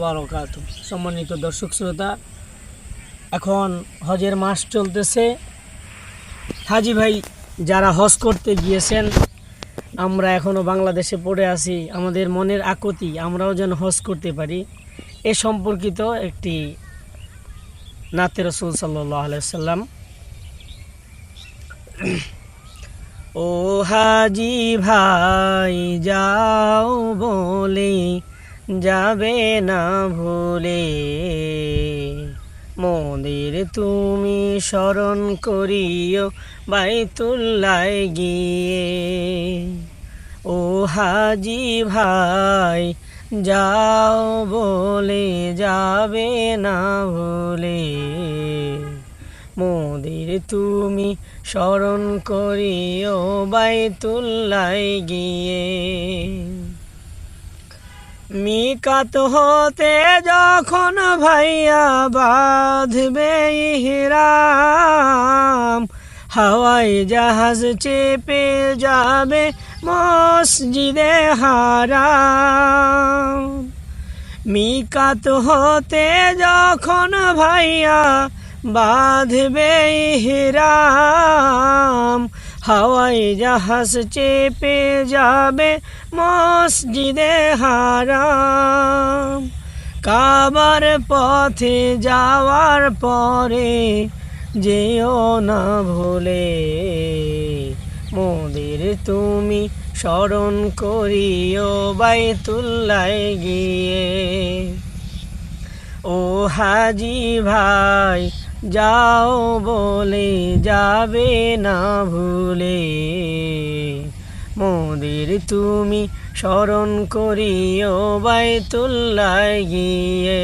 বারাকাতুহু। সম্মানিত দর্শক শ্রোতা, এখন হজের মাস চলতেছে। হাজি ভাই যারা হজ করতে গিয়েছেন, আমরা এখনও বাংলাদেশে পড়ে আছি। আমাদের মনের আকুতি আমরাও যেন হজ করতে পারি, এ সম্পর্কিত একটি নাতে রাসূল সাল্লাল্লাহু আলাইহি ওয়াসাল্লাম। ও হাজি ভাই যাও বলে যাবে না ভুলে, মোদের তুমি স্মরণ করিও বাইতুল্লাহ গিয়ে। ও হাজি ভাই যাও বলে যাবে না ভুলে, মোদের তুমি স্মরণ করিও বাইতুল্লাহ গিয়ে। মিকাত হতে যখন ভাইয়া বাঁধবে ইহরাম, হাওয়াই জাহাজ চেপে যাবে মসজিদে হারাম। মিকাত হতে যখন ভাইয়া বাঁধবে ইহরাম, হাওয়াই জাহাজ চেপে যাবে মসজিদে হারাম। কাবার পথে যাওয়ার পরে যেও না ভুলে, মোদের তুমি স্মরণ করিও বাইতুল্লাহ গিয়ে। ও হাজি ভাই যাও বলে যাবে না ভুলে, মোদের তুমি স্মরণ করিও বাইতুল্লাহ গিয়ে।